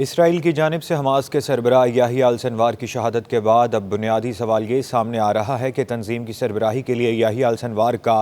Israel की जानिब से हमास के सरबराह याहिया अल सिनवार की शहादत के बाद अब बुनियादी सवाल ये सामने आ रहा है कि तंजीम की सरबराही के लिए याहिया अल सिनवार का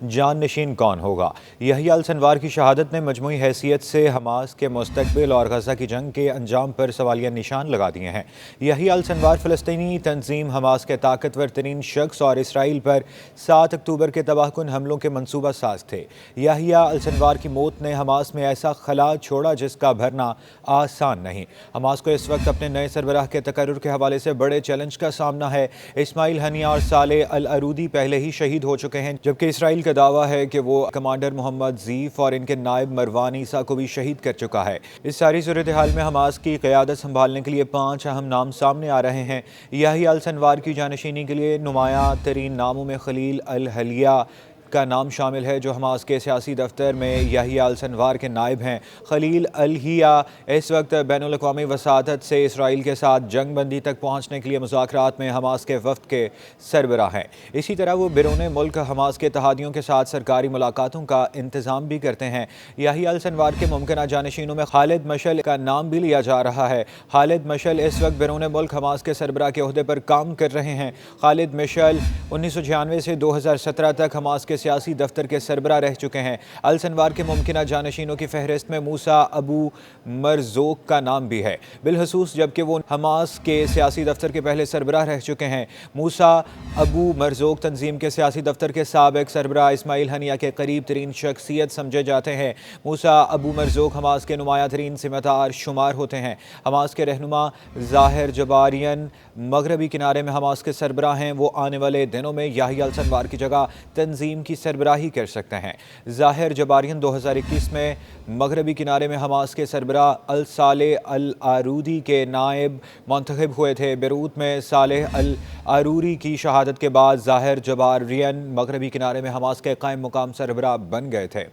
जाननशीन कौन होगा। याहिया अल सिनवार की शहादत ने मजमूई हैसियत से हमास के मुस्तकबिल और गजा की जंग के अंजाम पर सवालिया निशान लगा दिए हैं। याहिया अल सिनवार फ़लस्तीनी तंजीम हमास के ताकतवर तरीन शख्स और इसराइल पर 7 अक्टूबर के तबाहकुन हमलों के मनसूबा साज थे। याहिया अल सिनवार की मौत ने हमास में ऐसा खला छोड़ा जिसका भरना आसान नहीं। हमास को इस वक्त अपने नए सरबराह के तकर्रुर के हवाले से बड़े चैलेंज का सामना है। इस्माइल हनिया और साले अल अरूदी पहले ही शहीद हो चुके हैं, जबकि इसराइल का दावा है कि वो कमांडर मोहम्मद ज़ीफ और इनके नायब मरवान ईसा को भी शहीद कर चुका है। इस सारी सूरत हाल में हमास की क़यादत संभालने के लिए 5 अहम नाम सामने आ रहे हैं। याहिया अल सिनवार की जानशीनी के लिए नुमाया तरीन नामों में खलील अल हलिया का नाम शामिल है, जो हमास के सियासी दफ्तर में याहिया अल सिनवार के नायब हैं। खलील अल हिया इस वक्त बैनुल अक़वामी वसातत से इसराइल के साथ जंग बंदी तक पहुँचने के लिए मुज़ाकरात में हमास के वफ़द के सरबराह हैं। इसी तरह वो बैरून मुल्क हमास के इत्तेहादियों के साथ सरकारी मुलाकातों का इंतज़ाम भी करते हैं। याहिया अल सिनवार के मुमकिन जानशीनों में खालिद मशअल का नाम भी लिया जा रहा है। खालिद मशअल इस वक्त बैरून मुल्क हमास के सरबराह के ओहदे पर काम कर रहे हैं। खालिद मशअल 1996 से 2017 तक हमास के सियासी दफ्तर के सरबराह रह चुके हैं। अल सिनवार के मुमकिन जानशीनों की फहरिस्त में मूसा अबू मरजोक का नाम भी है बिलखसूस, जबकि वो हमास के सियासी दफ्तर के पहले सरबराह रह चुके हैं। मूसा अबू मरजोक तंजीम के सियासी दफ्तर के साबिक सरबराह इस्माइल हनिया के करीब तरीन शख्सियत समझे जाते हैं। मूसा अबू मरजोक हमास के नुमाया तरीन सिमतार शुमार होते हैं। हमास के रहनुमा ज़ाहिर जबारियन मगरबी किनारे में हमास के सरबराह हैं। वो आने वाले दिनों में याहिया अल सिनवार की जगह तंजीम की सरबराही कर सकते हैं। ज़ाहिर जबारियन 2021 में मगरबी किनारे में हमास के सरबराह अल साले अल आरूदी के नायब मुंतखब हुए थे। बेरूत में साले अल आरूरी की शहादत के बाद ज़ाहिर जबारियन मगरबी किनारे में हमास के कायम मुकाम सरबराह बन गए थे।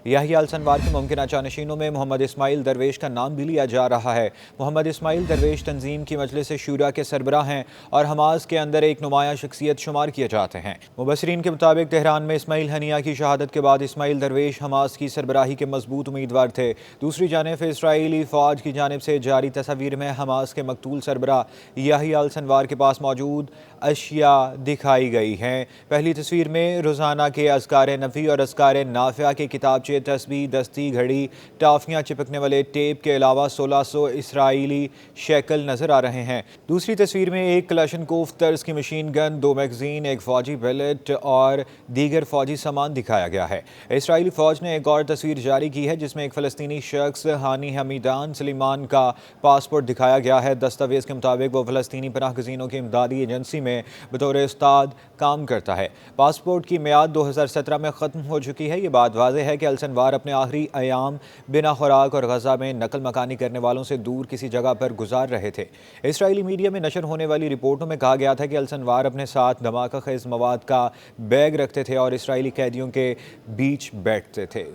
याहिया अल सिनवार के मुमकिन जानशीनों में मोहम्मद इस्माइल दरवेश का नाम भी लिया जा रहा है। मोहम्मद इस्माइल दरवेश तंजीम की मजलिस शूरा के सरबराह हैं और हमास के अंदर एक नुमाया शख्सियत शुमार किए जाते हैं। मुबसरीन के मुताबिक तेहरान में इस्माइल हनिया की शहादत के बाद इस्माइल दरवेश हमास की सरबराही के मजबूत उम्मीदवार थे। दूसरी जानिब इसराइली फ़ौज की जानिब से जारी तस्वीर में हमास के मकतूल सरबराह याहिया अल सिनवार के पास मौजूद अशिया दिखाई गई हैं। पहली तस्वीर में रोज़ाना के अज़कार नफ़ी और अज़कार नाफ़िया के किताब तस्बीह, दस्ती, घड़ी, टाफियाँ चिपकने वाले टेप के अलावा 1600 इसराइली शेकल नजर आ रहे हैं। दूसरी तस्वीर में एक क्लाशनकोफ तर्ज की मशीन गन, 2 मैगजीन, एक फौजी बैलेट और दीगर फौजी सामान दिखाया गया है। इसराइली फौज ने एक और तस्वीर जारी की है जिसमें एक फ़लस्तीनी शख्स हानी हमीदान सलीमान का पासपोर्ट दिखाया गया है। दस्तावेज़ के मुताबिक वो फ़लस्तीनी पनाह गज़ीनों की इमदादी एजेंसी में बतौर उस्ताद काम करता है। पासपोर्ट की मियाद 2017 में ख़त्म हो चुकी है। ये बात वाज़ेह है कि अल सिनवार अपने आखिरी अयाम बिना खुराक और गजा में नकल मकानी करने वालों से दूर किसी जगह पर गुजार रहे थे। इसराइली मीडिया में नशर होने वाली रिपोर्टों में कहा गया था कि अल सिनवार अपने साथ धमाका खेज मवाद का बैग रखते थे और इसराइली कैदियों के बीच बैठते थे।